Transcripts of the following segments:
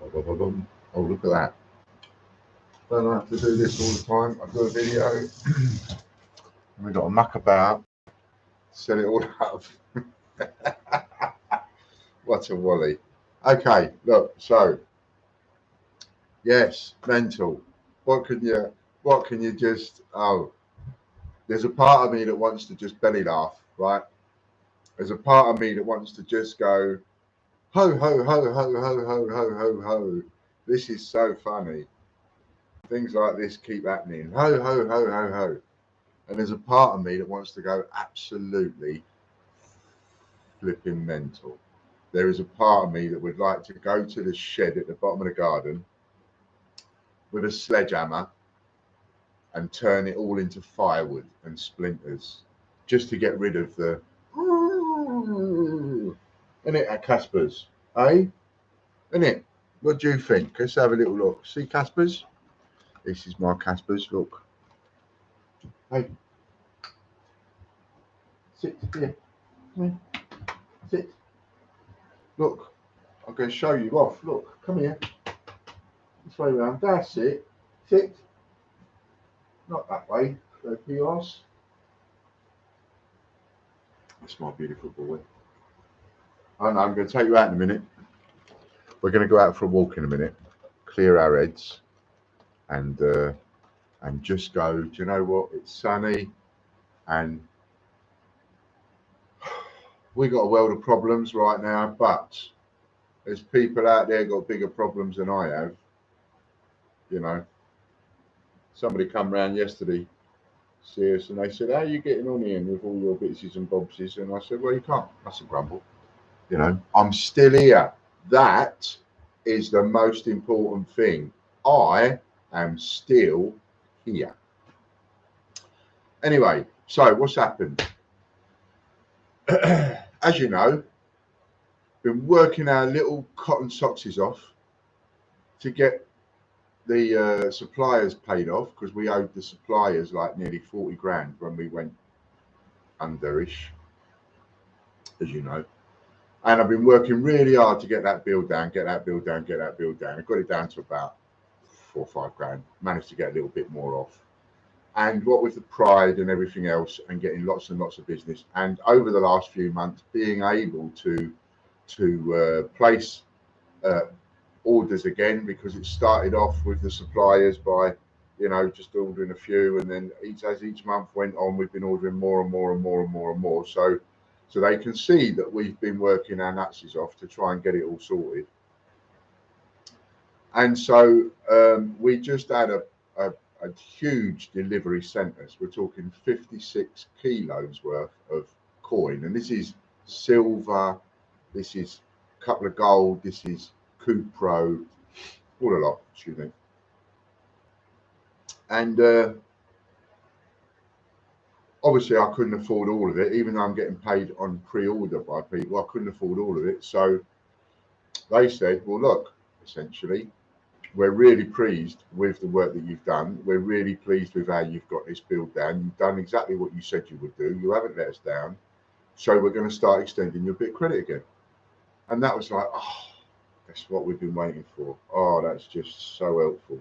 Oh, look at that. Don't have to do this all the time. I do a video and we got to muck about, set it all up. What a wally. Okay, look, so yes, mental. What can you just, there's a part of me that wants to just belly laugh, right? There's a part of me that wants to just go, ho, ho, ho, ho, ho, ho, ho, ho, ho. This is so funny. Things like this keep happening. Ho, ho, ho, ho, ho. And there's a part of me that wants to go absolutely flipping mental. There is a part of me that would like to go to the shed at the bottom of the garden with a sledgehammer and turn it all into firewood and splinters just to get rid of the... Isn't it at Casper's? Eh? Isn't it? What do you think? Let's have a little look. See Casper's? This is my Casper's. Look. Hey. Sit here. Come here. Sit. Look. I'm going to show you off. Look. Come here. This way around. That's it. Sit. Not that way. Go for yours. That's my beautiful boy. I'm going to take you out in a minute. We're going to go out for a walk in a minute. Clear our heads. And just go, do you know what? It's sunny. And we got a world of problems right now, but there's people out there got bigger problems than I have. You know, somebody come round yesterday, see us, and they said, "How are you getting on here with all your bitsies and bobsies?" And I said, "Well, you can't. That's a grumble. You know, I'm still here. That is the most important thing. I am still here." Anyway, so what's happened? As you know, been working our little cotton sockses off to get the suppliers paid off, because we owed the suppliers like nearly 40 grand when we went underish, as you know. And I've been working really hard to get that bill down, get that bill down, get that bill down. I got it down to about 4 or 5 grand, managed to get a little bit more off. And what with the pride and everything else and getting lots and lots of business, and over the last few months being able to place orders again, because it started off with the suppliers by, you know, just ordering a few, and then as each month went on, we've been ordering more and more and more and more and more. So they can see that we've been working our nutses off to try and get it all sorted. And so we just had a huge delivery sent us. We're talking 56 kilos worth of coin, and this is silver, this is a couple of gold, this is Cupro, all a lot, excuse me. And obviously I couldn't afford all of it, even though I'm getting paid on pre-order by people. I couldn't afford all of it. So they said, well, look, essentially, we're really pleased with the work that you've done. We're really pleased with how you've got this build down. You've done exactly what you said you would do. You haven't let us down. So we're going to start extending your bit credit again. And that was like, oh, that's what we've been waiting for. Oh, that's just so helpful.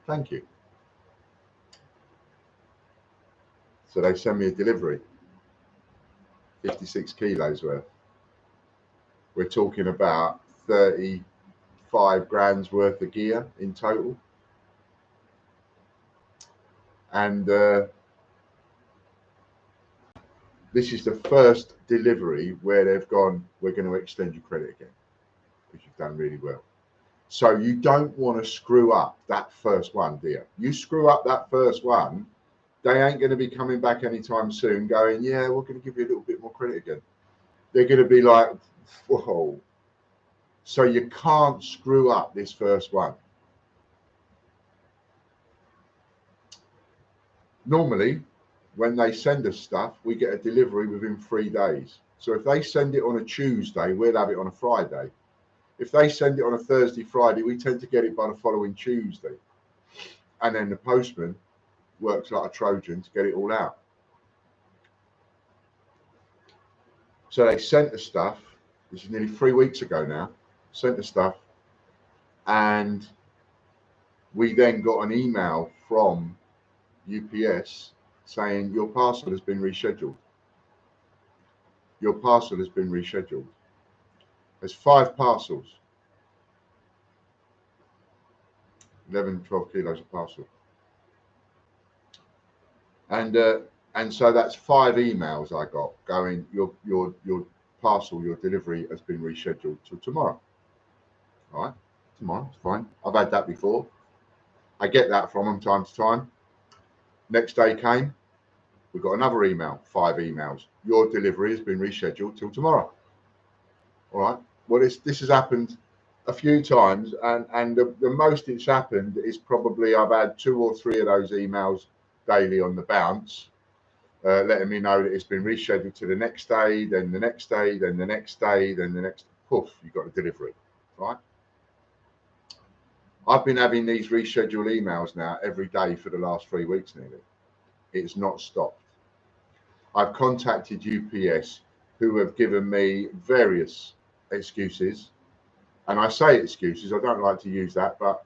Thank you. So they send me a delivery, 56 kilos worth. We're talking about 35 grand's worth of gear in total. And this is the first delivery where they've gone, we're going to extend your credit again, because you've done really well. So you don't want to screw up that first one, dear. You screw up that first one, they ain't going to be coming back anytime soon going, yeah, we're going to give you a little bit more credit again. They're going to be like, whoa. So you can't screw up this first one. Normally, when they send us stuff, we get a delivery within 3 days. So if they send it on a Tuesday, we'll have it on a Friday. If they send it on a Thursday, Friday, we tend to get it by the following Tuesday. And then the postman works like a Trojan to get it all out. So they sent us stuff This is nearly 3 weeks ago now. Sent the stuff, and we then got an email from UPS saying your parcel has been rescheduled. Your parcel has been rescheduled. There's 5 parcels, 11, 12 kilos a parcel. And so that's 5 emails I got going, your parcel, your delivery has been rescheduled till tomorrow. All right, tomorrow, it's fine. I've had that before. I get that from them time to time. Next day came, we got another email, 5 emails. Your delivery has been rescheduled till tomorrow. All right. Well, this has happened a few times, and the most it's happened is probably I've had 2 or 3 of those emails daily on the bounce, letting me know that it's been rescheduled to the next day, then the next day, then the next day, then the next, poof, you got a delivery, right? I've been having these rescheduled emails now every day for the last 3 weeks nearly. It's not stopped. I've contacted UPS, who have given me various excuses. And I say excuses, I don't like to use that, but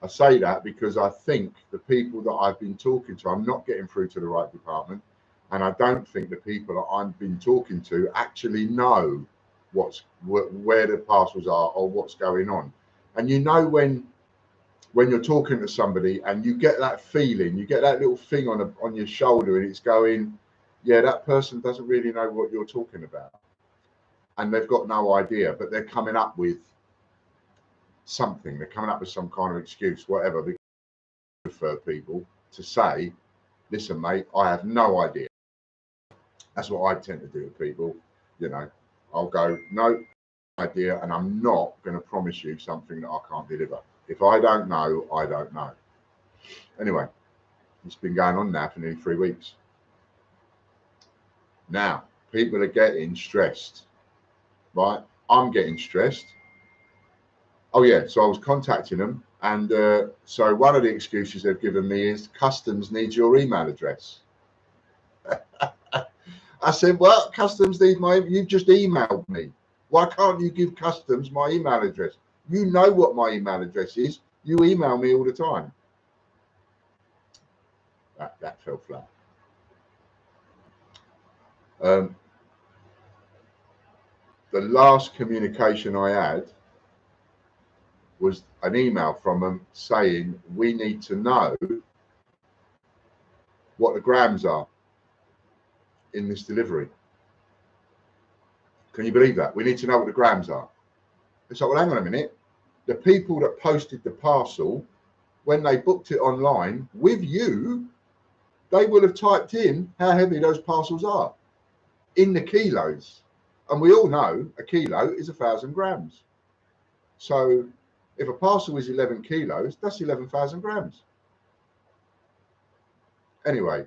I say that because I think the people that I've been talking to, I'm not getting through to the right department. And I don't think the people that I've been talking to actually know where the parcels are or what's going on. And you know when you're talking to somebody and you get that feeling, you get that little thing on your shoulder and it's going, yeah, that person doesn't really know what you're talking about. And they've got no idea, but they're coming up with something. They're coming up with some kind of excuse, whatever. Because I prefer people to say, listen, mate, I have no idea. That's what I tend to do to people. You know, I'll go, no idea, and I'm not going to promise you something that I can't deliver. If I don't know, I don't know. Anyway, it's been going on now for nearly 3 weeks. Now, people are getting stressed, right? I'm getting stressed. Oh, yeah, so I was contacting them, and so one of the excuses they've given me is customs needs your email address. I said, well, customs needs you've just emailed me. Why can't you give customs my email address? You know what my email address is. You email me all the time. That fell flat. The last communication I had was an email from them saying we need to know what the grams are in this delivery. Can you believe that? We need to know what the grams are. It's like, well, hang on a minute. The people that posted the parcel, when they booked it online with you, they will have typed in how heavy those parcels are in the kilos. And we all know a kilo is 1,000 grams. So if a parcel is 11 kilos, that's 11,000 grams. Anyway,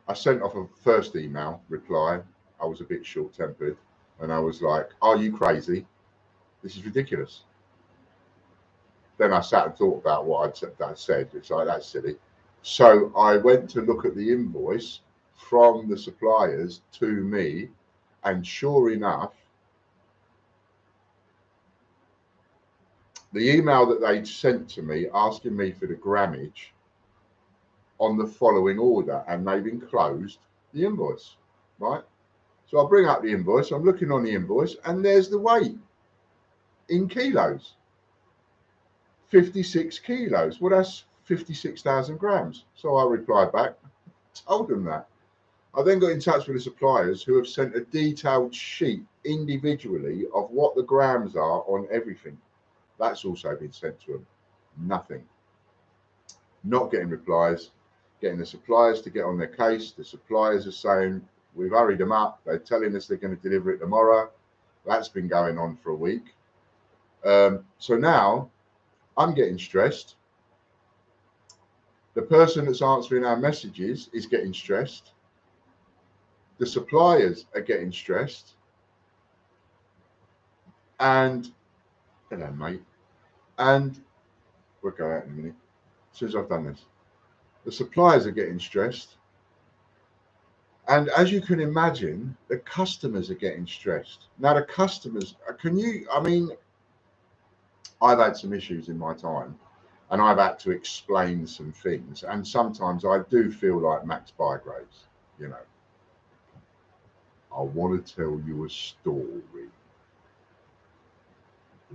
I sent off a first email reply. I was a bit short-tempered and I was like, are you crazy? This is ridiculous. Then I sat and thought about what I'd said. It's like, that's silly. So I went to look at the invoice from the suppliers to me, and sure enough, the email that they'd sent to me asking me for the grammage on the following order, and they've enclosed the invoice, right? So I bring up the invoice, I'm looking on the invoice, and there's the weight in kilos. 56 kilos. Well, that's 56,000 grams. So I replied back, told them that. I then got in touch with the suppliers who have sent a detailed sheet individually of what the grams are on everything. That's also been sent to them. Nothing. Not getting replies, getting the suppliers to get on their case. The suppliers are saying, we've hurried them up. They're telling us they're going to deliver it tomorrow. That's been going on for a week. So now I'm getting stressed. The person that's answering our messages is getting stressed. The suppliers are getting stressed. And, hello, mate. And we'll go out in a minute. As soon as I've done this. The suppliers are getting stressed. And as you can imagine, the customers are getting stressed. Now, the customers, I mean, I've had some issues in my time and I've had to explain some things. And sometimes I do feel like Max Bygraves, you know. I want to tell you a story.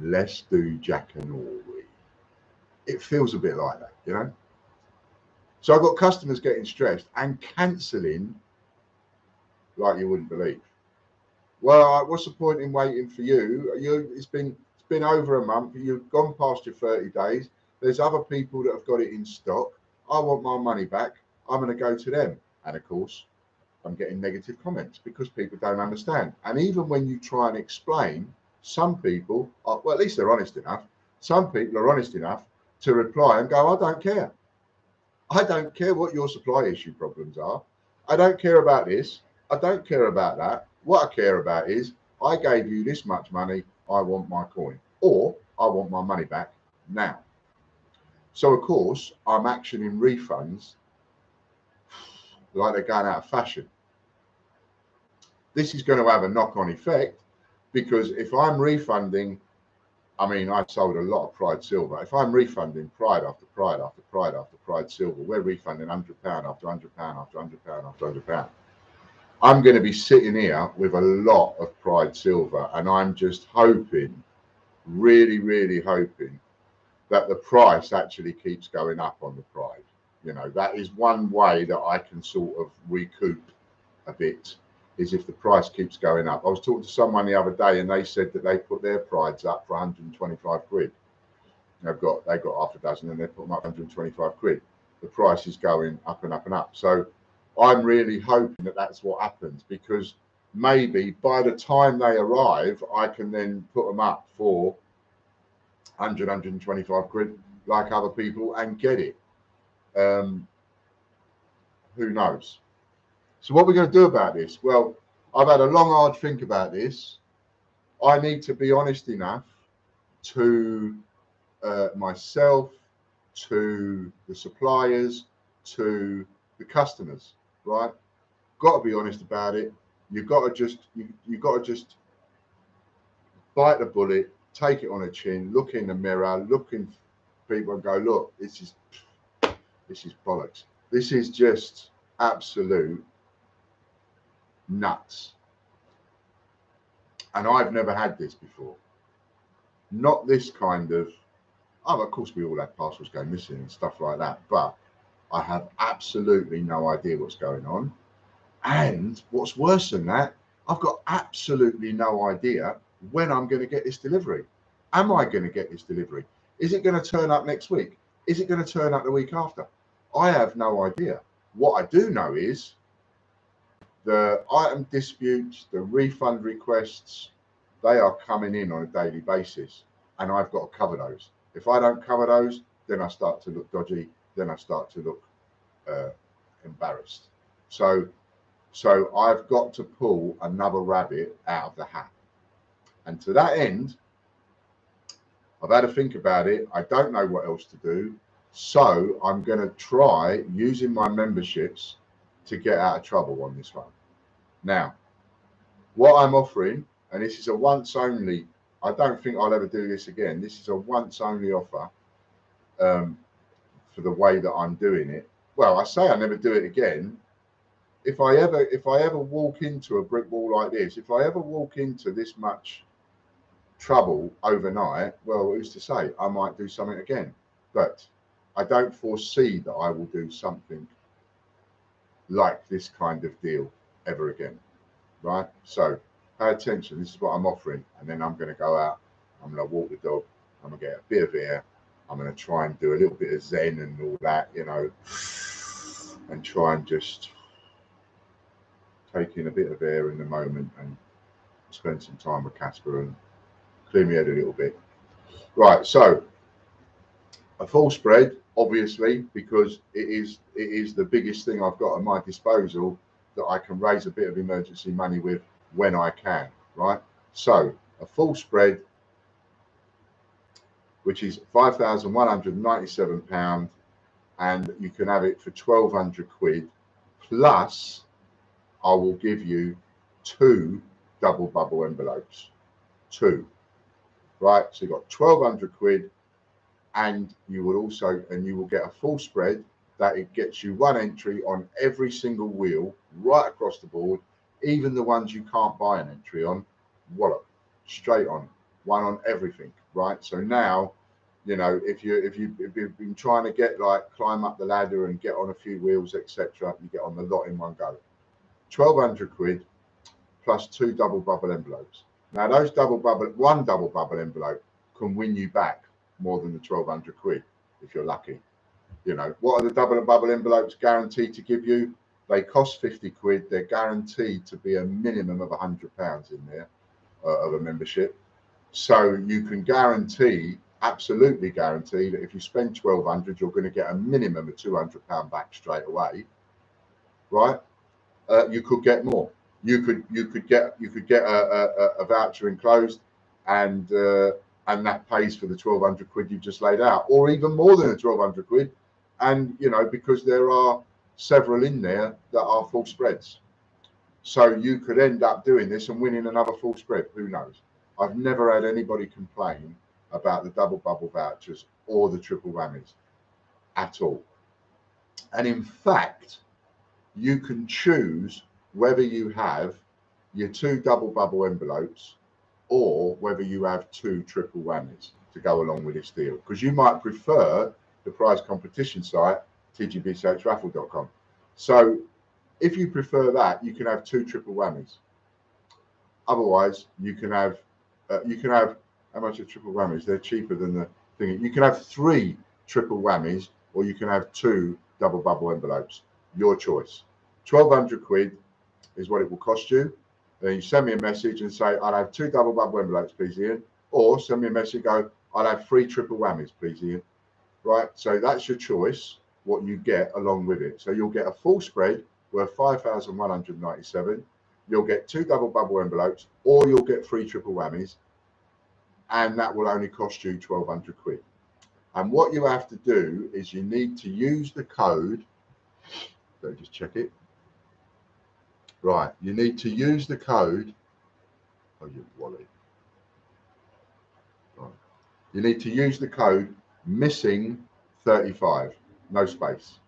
Let's do Jack and Ori. It feels a bit like that, you know. So I've got customers getting stressed and cancelling like you wouldn't believe. Well, what's the point in waiting for you? It's been over a month. You've gone past your 30 days. There's other people that have got it in stock. I want my money back. I'm going to go to them. And of course, I'm getting negative comments because people don't understand. And even when you try and explain, some people are, well, at least they're honest enough. Some people are honest enough to reply and go, I don't care. I don't care what your supply issue problems are. I don't care about this. I don't care about that. What I care about is I gave you this much money. I want my coin, or I want my money back now. So, of course, I'm actioning refunds like they're going out of fashion. This is going to have a knock-on effect because if I'm refunding, I mean, I sold a lot of Pride Silver. If I'm refunding Pride after Pride after Pride after Pride Silver, we're refunding £100 after £100 after £100 after £100. I'm going to be sitting here with a lot of Pride Silver, and I'm just hoping, really, really hoping that the price actually keeps going up on the Pride. You know, that is one way that I can sort of recoup a bit, is if the price keeps going up. I was talking to someone the other day and they said that they put their Prides up for 125 quid. They've got half a dozen and they put them up 125 quid. The price is going up and up and up. So I'm really hoping that that's what happens, because maybe by the time they arrive, I can then put them up for 100, 125 quid like other people and get it. Who knows? So what we're going to do about this? Well, I've had a long, hard think about this. I need to be honest enough to myself, to the suppliers, to the customers, right? Got to be honest about it. You've got to just bite the bullet, take it on the chin, look in the mirror, look in people and go, look, this is bollocks. This is just absolute nuts. And I've never had this before. Not this kind of, of course we all have parcels go missing and stuff like that, but I have absolutely no idea what's going on. And what's worse than that, I've got absolutely no idea when I'm going to get this delivery. Am I going to get this delivery? Is it going to turn up next week? Is it going to turn up the week after? I have no idea. What I do know is the item disputes, the refund requests, they are coming in on a daily basis, and I've got to cover those. If I don't cover those, then I start to look dodgy, then I start to look embarrassed. So I've got to pull another rabbit out of the hat. And to that end, I've had to think about it. I don't know what else to do. So I'm going to try using my memberships to get out of trouble on this one. Now, what I'm offering, and this is a once only, I don't think I'll ever do this again. This is a once only offer for the way that I'm doing it. Well, I say I never do it again. If I ever walk into a brick wall like this, if I ever walk into this much trouble overnight, well, who's to say? I might do something again. But I don't foresee that I will do something like this kind of deal ever again, right? So pay attention. This is what I'm offering. And then I'm going to go out. I'm going to walk the dog. I'm going to get a bit of air. I'm going to try and do a little bit of Zen and all that, you know, and try and just take in a bit of air in the moment and spend some time with Casper and clear my head a little bit. Right, so a full spread, obviously, because it is the biggest thing I've got at my disposal that I can raise a bit of emergency money with when I can, right? So a full spread, which is £5,197, and you can have it for 1,200 quid. Plus, I will give you 2 double bubble envelopes. 2, right? So you've got 1,200 quid, and you will get a full spread that it gets you 1 entry on every single wheel right across the board, even the ones you can't buy an entry on. Wallop, straight on, 1 on everything, right? So now, you know, if you've been trying to get, like, climb up the ladder and get on a few wheels, etc., you get on the lot in one go. 1,200 quid plus 2 double bubble envelopes. Now those one double bubble envelope can win you back more than the 1,200 quid if you're lucky. You know, what are the double bubble envelopes guaranteed to give you? They cost 50 quid. They're guaranteed to be a minimum of £100 in there of a membership. So you can guarantee, absolutely guarantee, that if you spend 1,200, you're going to get a minimum of £200 back straight away, right? You could get more. You could get a voucher enclosed, and that pays for the 1,200 quid you've just laid out, or even more than the 1,200 quid. And you know, because there are several in there that are full spreads, so you could end up doing this and winning another full spread. Who knows? I've never had anybody complain about the double bubble vouchers or the triple whammies at all. And in fact, you can choose whether you have your 2 double bubble envelopes or whether you have 2 triple whammies to go along with this deal, because you might prefer the prize competition site, tgbchraffle.com. So if you prefer that, you can have 2 triple whammies. Otherwise, you can have how much are triple whammies? They're cheaper than the thing. You can have 3 triple whammies, or you can have 2 double bubble envelopes. Your choice. 1,200 quid is what it will cost you. Then you send me a message and say, I'll have 2 double bubble envelopes, please, Ian. Or send me a message, go, I'll have 3 triple whammies, please, Ian. Right? So that's your choice, what you get along with it. So you'll get a full spread worth 5,197. You'll get 2 double bubble envelopes, or you'll get 3 triple whammies. And that will only cost you 1,200 quid. And what you have to do is you need to use the code. So just check it. Right, you need to use the code. Oh, you wally. Right. You need to use the code MISSING35, no space.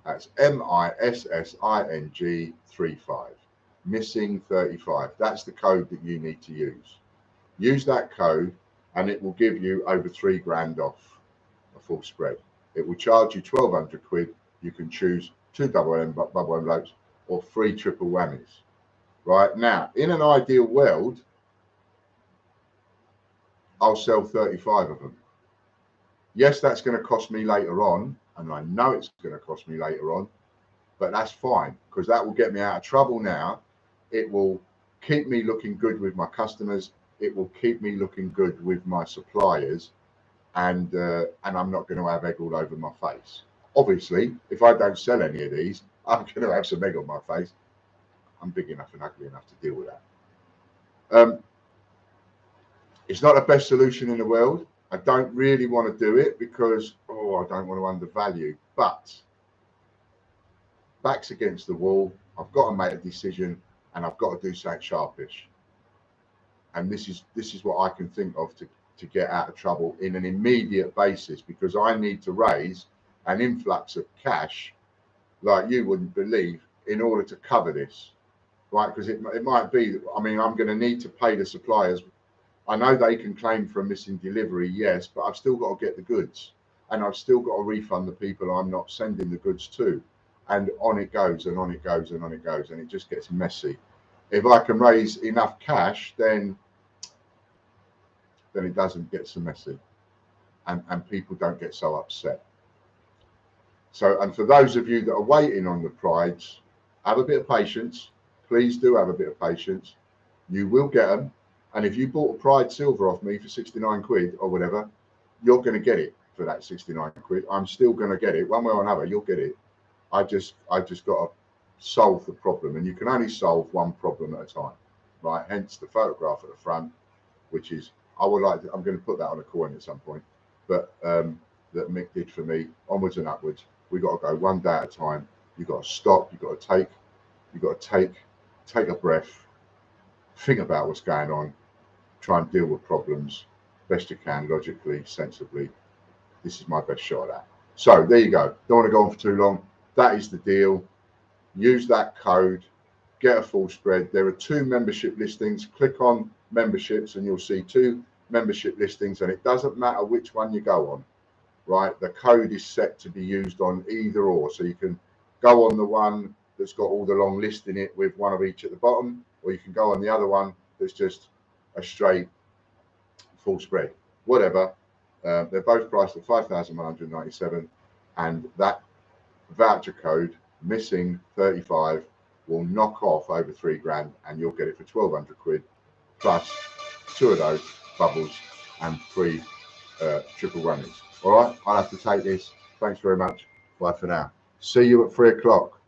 That's MISSING 35. MISSING35. That's the code that you need to use. Use that code, and it will give you over 3 grand off a full spread. It will charge you 1,200 quid. You can choose 2 double bubble envelopes or 3 triple whammies. Right now, in an ideal world, I'll sell 35 of them. Yes, that's going to cost me later on, and I know it's going to cost me later on, but that's fine, because that will get me out of trouble now. It will keep me looking good with my customers. It will keep me looking good with my suppliers, and I'm not going to have egg all over my face. Obviously, if I don't sell any of these, I'm going to have some egg on my face. I'm big enough and ugly enough to deal with that. It's not the best solution in the world. I don't really want to do it because, I don't want to undervalue. But back's against the wall. I've got to make a decision, and I've got to do something sharpish. And this is what I can think of to get out of trouble in an immediate basis, because I need to raise an influx of cash like you wouldn't believe in order to cover this. Right, because it might be that, I mean, I'm going to need to pay the suppliers. I know they can claim for a missing delivery, yes, but I've still got to get the goods, and I've still got to refund the people I'm not sending the goods to, and on it goes, and on it goes, and on it goes, and it just gets messy. If I can raise enough cash, then it doesn't get so messy, and people don't get so upset. So, and for those of you that are waiting on the prides, have a bit of patience. Please do have a bit of patience. You will get them. And if you bought a Pride Silver off me for 69 quid or whatever, you're going to get it for that 69 quid. I'm still going to get it. One way or another, you'll get it. I just got to solve the problem. And you can only solve one problem at a time, right? Hence the photograph at the front, which is, I'm going to put that on a coin at some point, but that Mick did for me, onwards and upwards. We got to go one day at a time. You've got to stop. You've got to take take a breath, think about what's going on, try and deal with problems best you can, logically, sensibly. This is my best shot at that. So there you go. Don't want to go on for too long. That is the deal. Use that code, get a full spread. There are 2 membership listings. Click on memberships and you'll see 2 membership listings, and it doesn't matter which one you go on, right? The code is set to be used on either or. So you can go on the one that's got all the long list in it with one of each at the bottom, or you can go on the other one that's just a straight full spread, whatever. They're both priced at 5,197, and that voucher code missing 35 will knock off over 3 grand, and you'll get it for 1,200 quid plus 2 of those bubbles and 3 triple runners. All right, I'll have to take this. Thanks very much. Bye for now. See you at 3 o'clock.